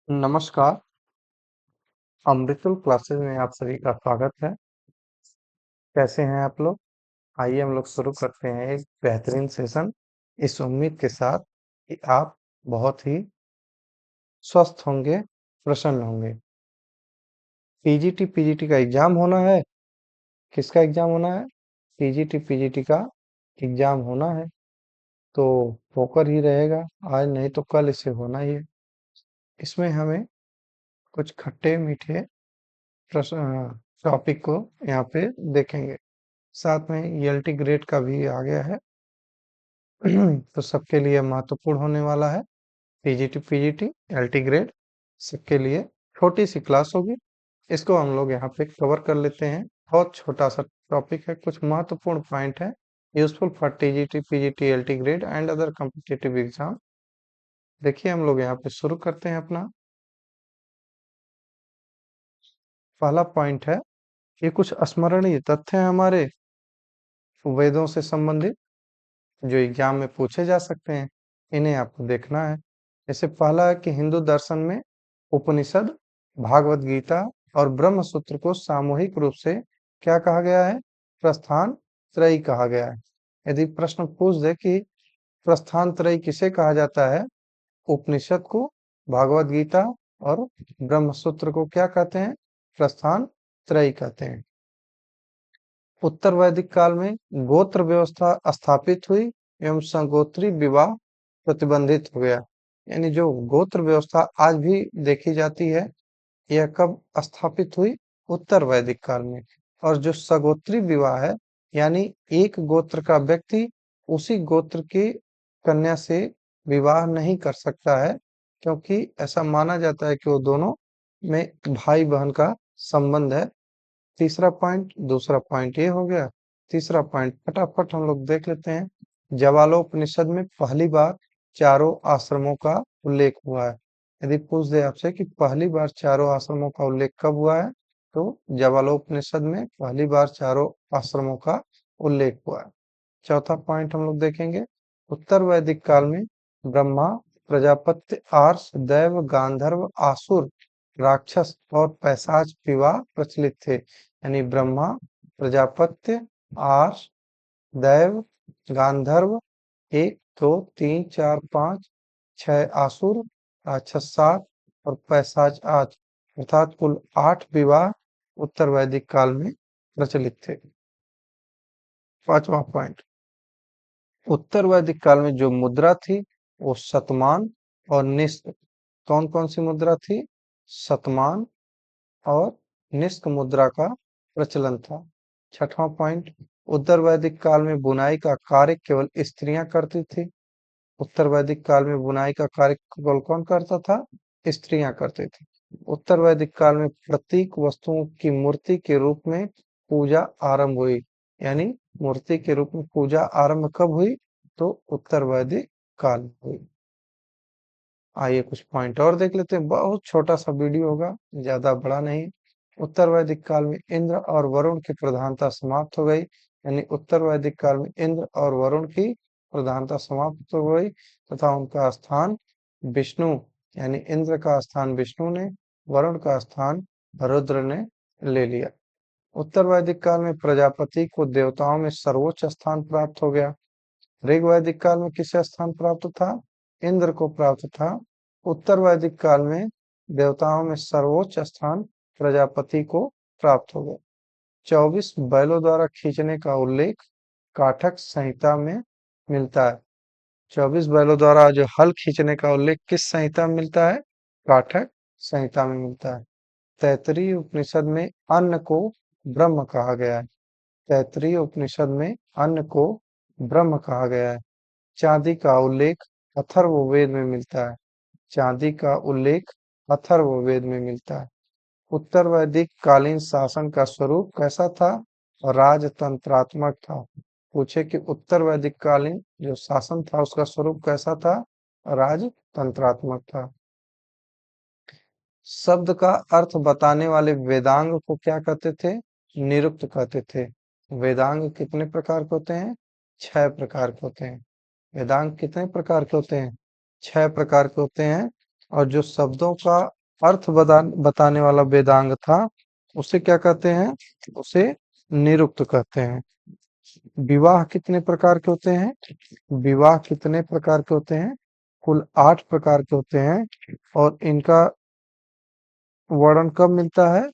नमस्कार, अमृतुल क्लासेस में आप सभी का स्वागत है। कैसे हैं आप लोग? आइए हम लोग शुरू करते हैं एक बेहतरीन सेशन इस उम्मीद के साथ कि आप बहुत ही स्वस्थ होंगे, प्रसन्न होंगे। पीजीटी का एग्जाम होना है। किसका एग्जाम होना है? पीजीटी का एग्जाम होना है, तो होकर ही रहेगा। आज नहीं तो कल इसे होना ही है। इसमें हमें कुछ खट्टे मीठे प्रश्न टॉपिक को यहाँ पे देखेंगे। साथ में ईएलटी ग्रेड का भी आ गया है। तो सबके लिए महत्वपूर्ण होने वाला है। पीजीटी एलटी ग्रेड सबके लिए छोटी सी क्लास होगी। इसको हम लोग यहाँ पे कवर कर लेते हैं। बहुत छोटा सा टॉपिक है, कुछ महत्वपूर्ण पॉइंट है useful for TGT PGT LT grade and other competitive exam. देखिए हम लोग यहाँ पे शुरू करते हैं अपना पहला पॉइंट है। ये कुछ स्मरणीय तथ्य हैं हमारे वेदों से संबंधित, जो एग्जाम में पूछे जा सकते हैं। इन्हें आपको देखना है। जैसे पहला है कि हिंदू दर्शन में उपनिषद, भागवत गीता और ब्रह्म सूत्र को सामूहिक रूप से क्या कहा गया है? प्रस्थान त्रयी कहा गया है। यदि प्रश्न पूछ दे कि प्रस्थान त्रयी किसे कहा जाता है? उपनिषद को, भागवत गीता और ब्रह्म सूत्र को क्या कहते हैं? प्रस्थान त्रयी कहते हैं। उत्तर वैदिक काल में गोत्र व्यवस्था स्थापित हुई एवं संगोत्री विवाह प्रतिबंधित हो गया। यानी जो गोत्र व्यवस्था आज भी देखी जाती है, यह कब स्थापित हुई? उत्तर वैदिक काल में। और जो सगोत्री विवाह है, यानी एक गोत्र का व्यक्ति उसी गोत्र की कन्या से विवाह नहीं कर सकता है, क्योंकि ऐसा माना जाता है कि वो दोनों में भाई बहन का संबंध है। तीसरा पॉइंट, दूसरा पॉइंट ये हो गया। तीसरा पॉइंट फटाफट हम लोग देख लेते हैं। जवालोपनिषद में पहली बार चारों आश्रमों का उल्लेख हुआ है। यदि पूछ दे आपसे कि पहली बार चारों आश्रमों का उल्लेख कब हुआ है, तो जवालोपनिषद में पहली बार चारों आश्रमों का उल्लेख हुआ है। चौथा पॉइंट हम लोग देखेंगे। उत्तर वैदिक काल में ब्रह्मा, प्रजापत्य, आर्ष, दैव, गांधर्व, आसुर, राक्षस और पैशाच विवाह प्रचलित थे। यानी ब्रह्मा, प्रजापत्य, आर्ष, दैव, गांधर्व 1 2 3 4 5 6 आसुर, राक्षस 7 और पैशाच 8, अर्थात कुल 8 विवाह उत्तर वैदिक काल में प्रचलित थे। पांचवा पॉइंट, उत्तर वैदिक काल में जो मुद्रा थी वो शतमान और निष्क। कौन कौन सी मुद्रा थी? शतमान और निष्क मुद्रा का प्रचलन था। छठवां पॉइंट, उत्तर वैदिक काल में बुनाई का कार्य केवल स्त्रियां करती थी। उत्तर वैदिक काल में बुनाई का कार्य केवल कौन करता था? स्त्रियां करती थी। उत्तर वैदिक काल में प्रतीक वस्तुओं की मूर्ति के रूप में पूजा आरंभ हुई। यानी मूर्ति के रूप में पूजा आरंभ कब हुई? तो उत्तर वैदिक काल में हुई। आइए कुछ पॉइंट और देख लेते हैं। बहुत छोटा सा वीडियो होगा, ज्यादा बड़ा नहीं। उत्तर वैदिक काल में इंद्र और वरुण की प्रधानता समाप्त हो गई। यानी उत्तर वैदिक काल में इंद्र और वरुण की प्रधानता समाप्त हो गई तथा उनका स्थान विष्णु, यानी इंद्र का स्थान विष्णु ने, वरुण का स्थान रुद्र ने ले लिया। उत्तर वैदिक काल में प्रजापति को देवताओं में सर्वोच्च स्थान प्राप्त हो गया। ऋग वैदिक काल में किसे स्थान प्राप्त था? इंद्र को प्राप्त था। उत्तर वैदिक काल में देवताओं में सर्वोच्च स्थान प्रजापति को प्राप्त हो गया। 24 बैलों द्वारा खींचने का उल्लेख काठक संहिता में मिलता है। 24 बैलों द्वारा जो हल खींचने का उल्लेख किस संहिता में मिलता है? काठक संहिता में मिलता है। तैत्तरीय उपनिषद में अन्न को ब्रह्म कहा गया है। तैत्तरीय उपनिषद में अन्न को ब्रह्म कहा गया है। चांदी का उल्लेख अथर्ववेद में मिलता है। चांदी का उल्लेख अथर्ववेद में मिलता है। उत्तर वैदिक कालीन शासन का स्वरूप कैसा था? राजतंत्रात्मक था। पूछे कि उत्तर वैदिक कालीन जो शासन था उसका स्वरूप कैसा था? राजतंत्रात्मक था। शब्द का अर्थ बताने वाले वेदांग को क्या कहते थे? निरुक्त कहते थे। वेदांग कितने प्रकार के होते हैं? 6 प्रकार के होते हैं। वेदांग कितने प्रकार के होते हैं? 6 प्रकार के होते हैं। और जो शब्दों का अर्थ बताने वाला वेदांग था, उसे क्या कहते हैं? उसे निरुक्त कहते हैं। विवाह कितने प्रकार के होते हैं? विवाह कितने प्रकार के होते हैं? कुल 8 प्रकार के होते हैं। और इनका वर्णन कब मिलता है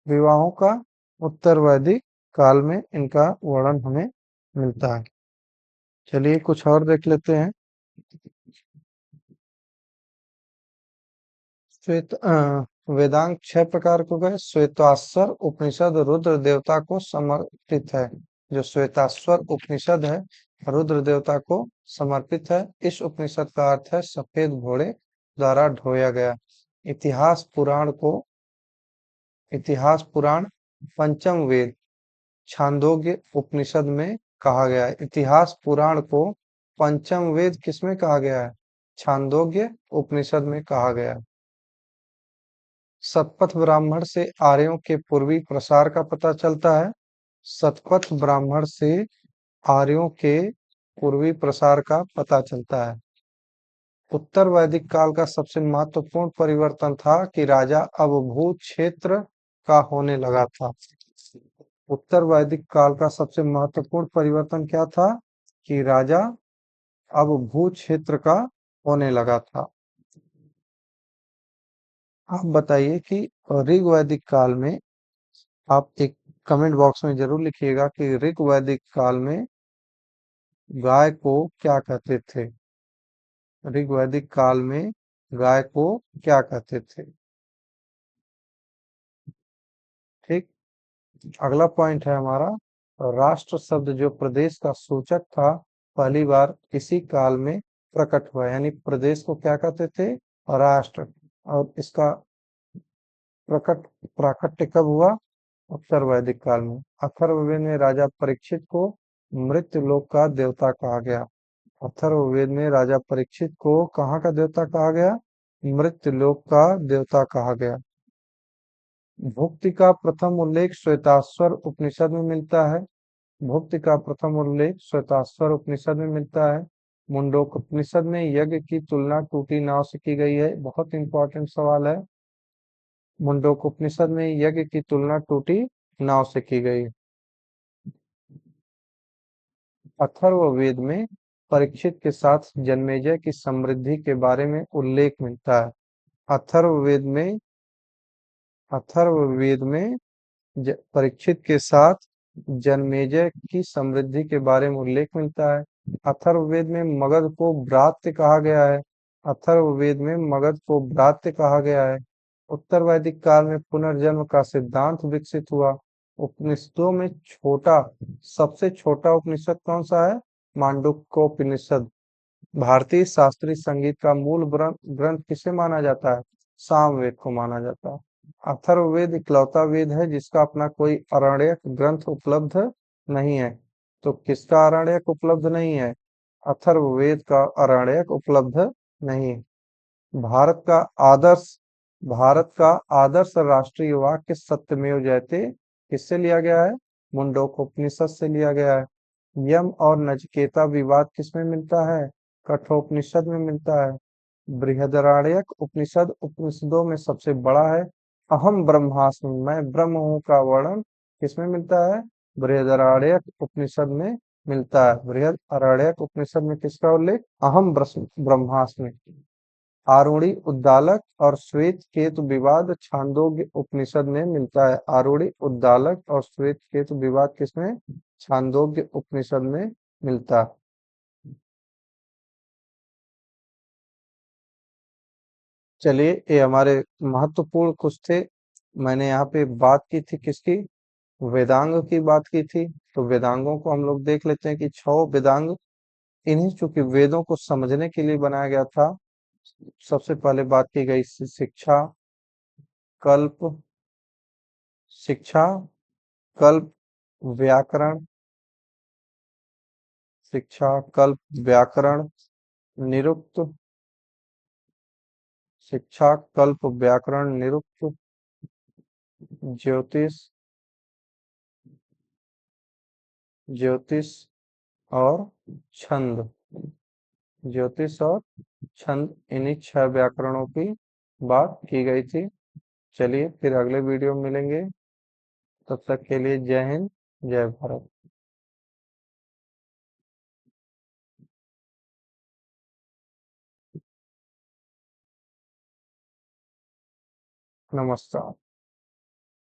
विवाहों का? उत्तर वैदिक काल में इनका वर्णन हमें मिलता है। चलिए कुछ और देख लेते हैं। वेदांग 6 प्रकार के हो गए। श्वेताश्वर उपनिषद रुद्र देवता को समर्पित है। जो श्वेताश्वर उपनिषद है, रुद्र देवता को समर्पित है। इस उपनिषद का अर्थ है सफेद घोड़े द्वारा ढोया गया। इतिहास पुराण को इतिहास पुराण पंचम वेद छांदोग्य उपनिषद में कहा गया है। इतिहास पुराण को पंचम वेद किसमें कहा गया है? छांदोग्य उपनिषद में कहा गया है। शतपथ ब्राह्मण से आर्यों के पूर्वी प्रसार का पता चलता है। शतपथ ब्राह्मण से आर्यों के पूर्वी प्रसार का पता चलता है। उत्तर वैदिक काल का सबसे महत्वपूर्ण परिवर्तन था कि राजा अब भू क्षेत्र का होने लगा था। उत्तर वैदिक काल का सबसे महत्वपूर्ण परिवर्तन क्या था? कि राजा अब भू क्षेत्र का होने लगा था। आप बताइए कि ऋग वैदिक काल में, आप एक कमेंट बॉक्स में जरूर लिखिएगा कि ऋग वैदिक काल में गाय को क्या कहते थे? ऋग वैदिक काल में गाय को क्या कहते थे? ठीक। अगला पॉइंट है हमारा, राष्ट्र शब्द जो प्रदेश का सूचक था, पहली बार इसी काल में प्रकट हुआ। यानी प्रदेश को क्या कहते थे? राष्ट्र। और इसका प्रकट प्राकट्य कब हुआ? उत्तर वैदिक काल में। अथर्ववेद में राजा परीक्षित को मृत्यु लोक का देवता कहा गया। अथर्ववेद में राजा परीक्षित को कहाँ का देवता कहा गया? मृत्यु लोक का देवता कहा गया। भुक्ति का प्रथम उल्लेख श्वेताश्वर उपनिषद में मिलता है। भुक्ति का प्रथम उल्लेख श्वेताश्वर उपनिषद में मिलता है। मुंडोक उपनिषद में यज्ञ की तुलना टूटी नाव से की गई है। बहुत इंपॉर्टेंट सवाल है। मुंडोक उपनिषद में यज्ञ की तुलना टूटी नाव से की गई। अथर्ववेद में परीक्षित के साथ जन्मेजय की समृद्धि के बारे में उल्लेख मिलता है। अथर्ववेद में अथर्ववेद में परीक्षित के साथ जन्मेजय की समृद्धि के बारे में उल्लेख मिलता है। अथर्ववेद में मगध को ब्रात्य कहा गया है। अथर्ववेद में मगध को ब्रात्य कहा गया है। उत्तर वैदिक काल में पुनर्जन्म का सिद्धांत विकसित हुआ। उपनिषदों में सबसे छोटा उपनिषद कौन सा है? मांडुक्योपनिषद। भारतीय शास्त्रीय संगीत का मूल ग्रंथ किसे माना जाता है? सामवेद को माना जाता है। अथर्ववेद इकलौता वेद है जिसका अपना कोई आरण्यक ग्रंथ उपलब्ध नहीं है। तो किसका आरण्यक उपलब्ध नहीं है? अथर्ववेद का आरण्यक उपलब्ध नहीं है। भारत का आदर्श भारत का आदर्श राष्ट्रीय वाक्य सत्यमेव जयते किससे लिया गया है? मुंडोकोपनिषद से लिया गया है। यम और नचिकेता विवाद किसमें मिलता है? कठोपनिषद में मिलता है। बृहदारण्यक उपनिषद उपनिषदों में सबसे बड़ा है। अहम ब्रह्मास्मि, मैं ब्रह्म हूँ का वर्णन किसमें मिलता है? बृहदारण्यक उपनिषद में मिलता है। बृहदारण्यक उपनिषद में किसका उल्लेख? अहम ब्रह्मास्मि। आरूढ़ी उद्दालक और श्वेत केतु विवाद छांदोग्य उपनिषद में मिलता है। आरूढ़ी उद्दालक और श्वेत केतु विवाद किसमें? छांदोग्य उपनिषद में मिलता है। चलिए, ये हमारे महत्वपूर्ण कुछ थे। मैंने यहाँ पे बात की थी किसकी? वेदांग की बात की थी। तो वेदांगों को हम लोग देख लेते हैं कि 6 वेदांग, इन्हीं चूंकि वेदों को समझने के लिए बनाया गया था। सबसे पहले बात की गई कल्प शिक्षा, कल्प, व्याकरण, शिक्षा, कल्प, व्याकरण, निरुक्त, शिक्षा, कल्प, व्याकरण, निरुक्त, ज्योतिष, ज्योतिष और छंद। ज्योतिष और छंद, इन्हीं 6 व्याकरणों की बात की गई थी। चलिए फिर अगले वीडियो में मिलेंगे। तब तक के लिए जय हिंद, जय भारत। नमस्कार।